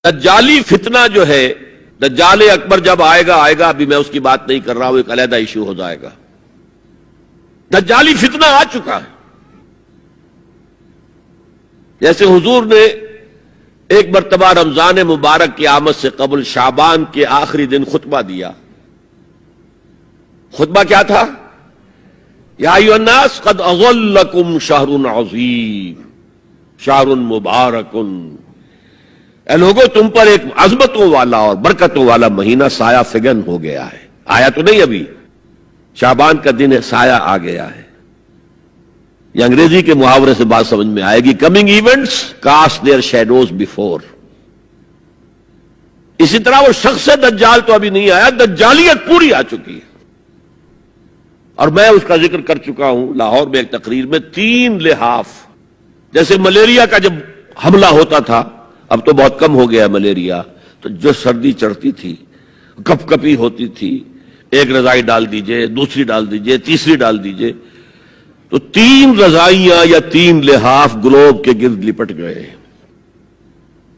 دجالی فتنہ جو ہے، دجال اکبر جب آئے گا ابھی میں اس کی بات نہیں کر رہا ہوں، ایک علیحدہ ایشو ہو جائے گا۔ دجالی فتنہ آ چکا ہے۔ جیسے حضور نے ایک مرتبہ رمضان مبارک کی آمد سے قبل شعبان کے آخری دن خطبہ دیا۔ خطبہ کیا تھا؟ یا ایھا الناس قد اظلکم شہر عظیم شہر مبارک، اے لوگوں تم پر ایک عظمتوں والا اور برکتوں والا مہینہ سایہ فگن ہو گیا ہے۔ آیا تو نہیں ابھی، شعبان کا دن ہے، سایہ آ گیا ہے۔ یہ انگریزی کے محاورے سے بات سمجھ میں آئے گی، coming events cast their shadows before. اسی طرح وہ شخص دجال تو ابھی نہیں آیا، دجالیت پوری آ چکی ہے۔ اور میں اس کا ذکر کر چکا ہوں لاہور میں ایک تقریر میں، 3 لحاف۔ جیسے ملیریا کا جب حملہ ہوتا تھا، اب تو بہت کم ہو گیا ملیریا، تو جو سردی چڑھتی تھی، کپ کپی ہوتی تھی، ایک رضائی ڈال دیجئے، دوسری ڈال دیجئے، تیسری ڈال دیجئے، تو 3 رضائیاں یا 3 لحاف گلوب کے گرد لپٹ گئے۔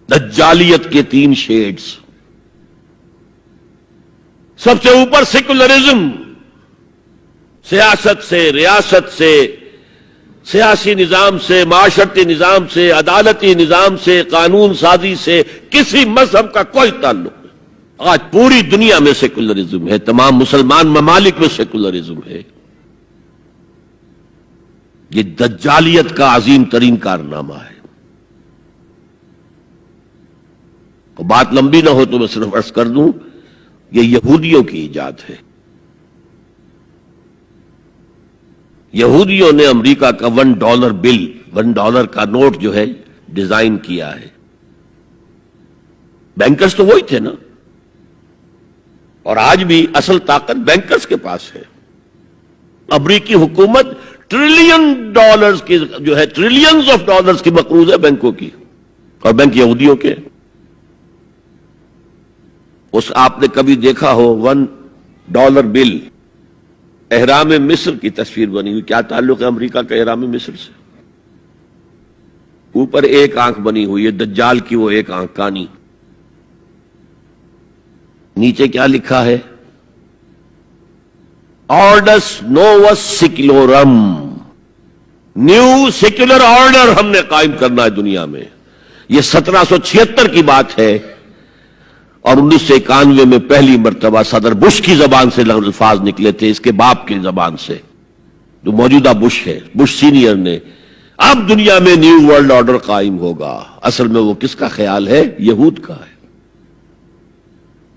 دجالیت کے 3 شیڈز۔ سب سے اوپر سیکولرزم، سیاست سے، ریاست سے، سیاسی نظام سے، معاشرتی نظام سے، عدالتی نظام سے، قانون سازی سے کسی مذہب کا کوئی تعلق نہیں۔ آج پوری دنیا میں سیکولرزم ہے، تمام مسلمان ممالک میں سیکولرزم ہے۔ یہ دجالیت کا عظیم ترین کارنامہ ہے۔ بات لمبی نہ ہو تو میں صرف عرض کر دوں، یہ یہودیوں کی ایجاد ہے۔ یہودیوں نے امریکہ کا $1 بل، $1 کا نوٹ جو ہے ڈیزائن کیا ہے۔ بینکرز تو وہی تھے نا، اور آج بھی اصل طاقت بینکرز کے پاس ہے۔ امریکی حکومت $ٹریلین کی جو ہے، ٹریلینز آف ڈالرز کی مقروض ہے بینکوں کی، اور بینک یہودیوں کے۔ اس آپ نے کبھی دیکھا ہو $1 بل، احرام مصر کی تصویر بنی ہوئی؟ کیا تعلق ہے امریکہ کا احرام مصر سے؟ اوپر ایک آنکھ بنی ہوئی ہے، دجال کی وہ ایک آنکھ کانی۔ نیچے کیا لکھا ہے؟ آرڈس نووس سیکولورم، نیو سیکولر آرڈر ہم نے قائم کرنا ہے دنیا میں۔ یہ 1776 کی بات ہے، اور 1991 میں پہلی مرتبہ صدر بش کی زبان سے الفاظ نکلے تھے، اس کے باپ کی زبان سے، جو موجودہ بش ہے، بش سینئر نے۔ اب دنیا میں نیو ورلڈ آرڈر قائم ہوگا۔ اصل میں وہ کس کا خیال ہے؟ یہود کا ہے۔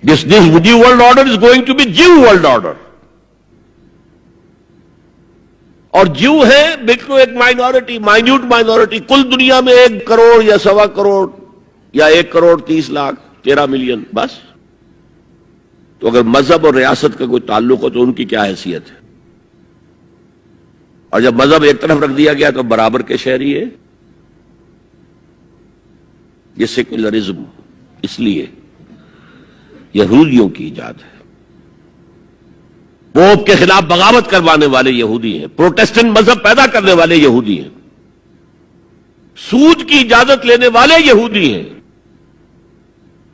This new world order is going to be Jew world order۔ اور جو ہے بالکل ایک مائنورٹی، مائنیوٹ مائنورٹی، کل دنیا میں 1 کروڑ یا 1.25 کروڑ یا 1 کروڑ 30 لاکھ 13 ملین بس۔ تو اگر مذہب اور ریاست کا کوئی تعلق ہو تو ان کی کیا حیثیت ہے؟ اور جب مذہب ایک طرف رکھ دیا گیا تو برابر کے شہری ہے۔ یہ سیکولرزم اس لیے یہودیوں کی ایجاد ہے۔ پوپ کے خلاف بغاوت کروانے والے یہودی ہیں، پروٹسٹنٹ مذہب پیدا کرنے والے یہودی ہیں، سود کی اجازت لینے والے یہودی ہیں۔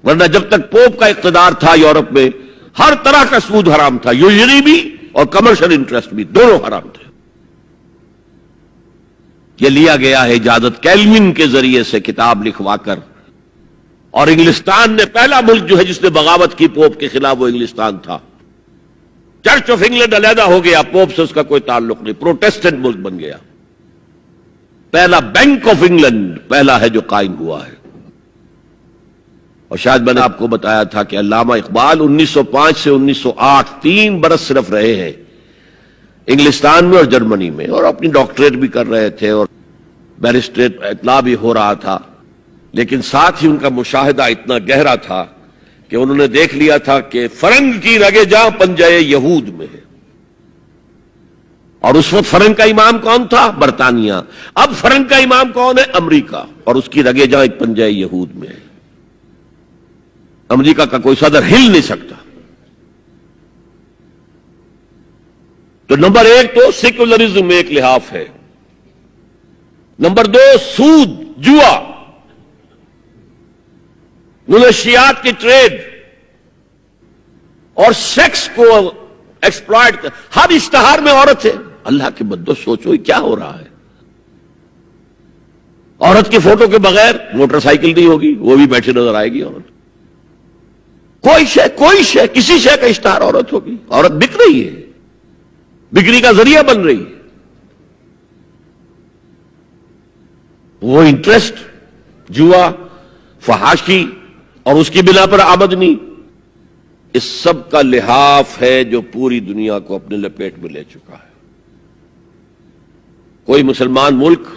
ورنہ جب تک پوپ کا اقتدار تھا یورپ میں، ہر طرح کا سود حرام تھا، یوزری بھی اور کمرشل انٹرسٹ بھی، دونوں حرام تھے۔ یہ لیا گیا ہے اجازت کیلوین کے ذریعے سے کتاب لکھوا کر، اور انگلستان نے پہلا ملک جو ہے جس نے بغاوت کی پوپ کے خلاف، وہ انگلستان تھا۔ چرچ آف انگلینڈ علیحدہ ہو گیا، پوپ سے اس کا کوئی تعلق نہیں، پروٹسٹنٹ ملک بن گیا۔ پہلا بینک آف انگلینڈ پہلا ہے جو قائم ہوا ہے۔ اور شاید میں نے آپ کو بتایا تھا کہ علامہ اقبال 1905 سے 1908 3 برس صرف رہے ہیں انگلستان میں اور جرمنی میں، اور اپنی ڈاکٹریٹ بھی کر رہے تھے اور بیرسٹریٹ اطلاع بھی ہو رہا تھا۔ لیکن ساتھ ہی ان کا مشاہدہ اتنا گہرا تھا کہ انہوں نے دیکھ لیا تھا کہ فرنگ کی رگے جاں پنجے یہود میں ہے۔ اور اس وقت فرنگ کا امام کون تھا؟ برطانیہ۔ اب فرنگ کا امام کون ہے؟ امریکہ، اور اس کی رگے جاں ایک پنجے یہود میں ہے۔ امریکہ کا کوئی صدر ہل نہیں سکتا۔ تو نمبر 1 تو سیکولرزم ایک لحاف ہے۔ نمبر 2 سود، جوا۔ منشیات کی ٹریڈ اور سیکس کو ایکسپلائٹ، ہر اشتہار میں عورت ہے. اللہ کے بندو سوچو یہ کیا ہو رہا ہے. عورت کی فوٹو کے بغیر موٹر سائیکل نہیں ہوگی، وہ بھی بیٹھی نظر آئے گی عورت. کوئی شے کسی شے کا اشتہار عورت ہوگی. عورت بک رہی ہے، بکری کا ذریعہ بن رہی ہے. وہ انٹرسٹ، جوا، فحاشی اور اس کی بنا پر آمدنی، اس سب کا لحاف ہے جو پوری دنیا کو اپنے لپیٹ میں لے چکا ہے. کوئی مسلمان ملک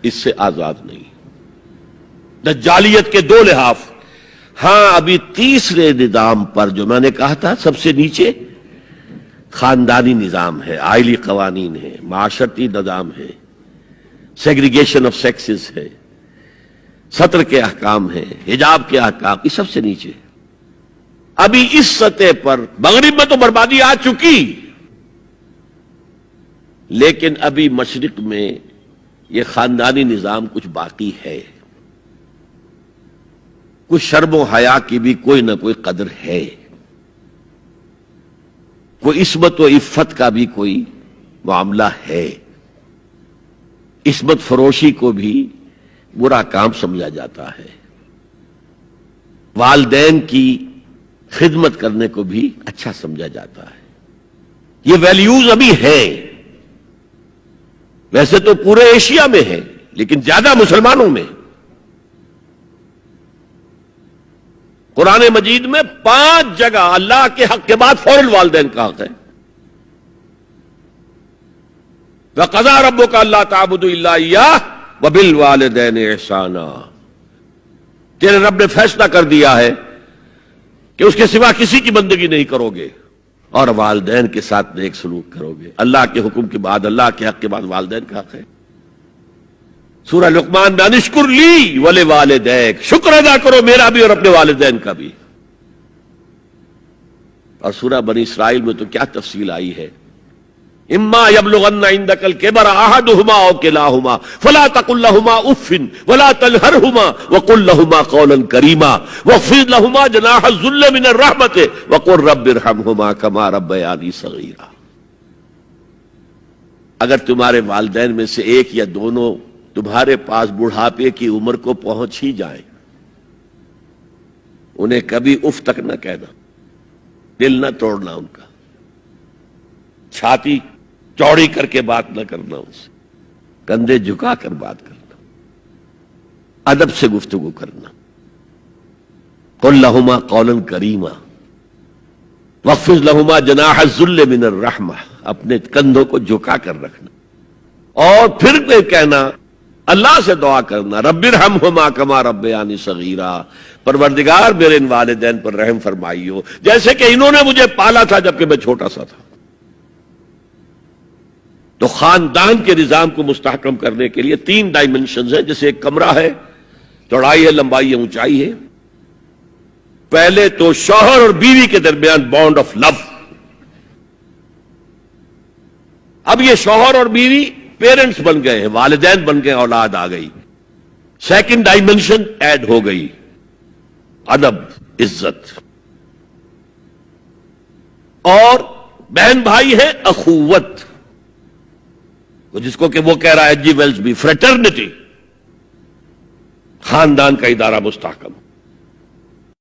اس سے آزاد نہیں. دجالیت کے دو لحاف. ہاں ابھی تیسرے نظام پر جو میں نے کہا تھا سب سے نیچے خاندانی نظام ہے، آئلی قوانین ہے، معاشرتی نظام ہے، سیگریگیشن آف سیکسز ہے، سطر کے احکام ہیں، حجاب کے احکام، یہ سب سے نیچے. ابھی اس سطح پر مغرب میں تو بربادی آ چکی، لیکن ابھی مشرق میں یہ خاندانی نظام کچھ باقی ہے. کچھ شرم و حیا کی بھی کوئی نہ کوئی قدر ہے، کوئی عصمت و عفت کا بھی کوئی معاملہ ہے. عصمت فروشی کو بھی برا کام سمجھا جاتا ہے، والدین کی خدمت کرنے کو بھی اچھا سمجھا جاتا ہے. یہ ویلیوز ابھی ہیں، ویسے تو پورے ایشیا میں ہے لیکن زیادہ مسلمانوں میں. قرآن مجید میں 5 جگہ اللہ کے حق کے بعد فوراً والدین کا حق ہے. وَقَضَىٰ رَبُّكَ أَلَّا تَعْبُدُوا إِلَّا إِيَّاهُ وَبِالْوَالِدَيْنِ إِحْسَانًا. تیرے رب نے فیصلہ کر دیا ہے کہ اس کے سوا کسی کی بندگی نہیں کرو گے اور والدین کے ساتھ نیک سلوک کرو گے. اللہ کے حکم کے بعد، اللہ کے حق کے بعد والدین کا حق ہے. سورہ لقمان میں انشکر لی ولوالدیک، شکر ادا کرو میرا بھی اور اپنے والدین کا بھی. اور سورہ بنی اسرائیل میں تو کیا تفصیل آئی ہے. اما یبلغن عندک الکبر احدہما او کلاہما فلا تقل لهما اف ولا تنہرہما وقل لهما قولا کریما واخفض لهما جناح الذل من الرحمۃ وقل رب ارحمہما کما ربیانی صغیرا. اگر تمہارے والدین میں سے ایک یا دونوں تمہارے پاس بڑھاپے کی عمر کو پہنچ ہی جائیں، انہیں کبھی اف تک نہ کہنا، دل نہ توڑنا ان کا، چھاتی چوڑی کر کے بات نہ کرنا، ان سے کندھے جھکا کر بات کرنا، ادب سے گفتگو کرنا. قل لہما قولا کریما واخفض لہما جناح الذل من الرحمہ، اپنے کندھوں کو جھکا کر رکھنا. اور پھر کہنا، اللہ سے دعا کرنا، رب ارحمہما کما ربیانی صغیرا، پروردگار میرے ان والدین پر رحم فرمائیو جیسے کہ انہوں نے مجھے پالا تھا جبکہ میں چھوٹا سا تھا. تو خاندان کے نظام کو مستحکم کرنے کے لیے 3 ڈائمنشنز ہیں. جیسے ایک کمرہ ہے، چوڑائی ہے، لمبائی ہے، اونچائی ہے. پہلے تو شوہر اور بیوی کے درمیان بانڈ آف لو. اب یہ شوہر اور بیوی پیرنٹس بن گئے ہیں، والدین بن گئے، اولاد آ گئی. سیکنڈ ڈائمنشن ایڈ ہو گئی، ادب، عزت. اور بہن بھائی ہے، اخوت، جس کو کہ وہ کہہ رہا ہے جی ویلز بھی، فریٹرنٹی. خاندان کا ادارہ مستحکم.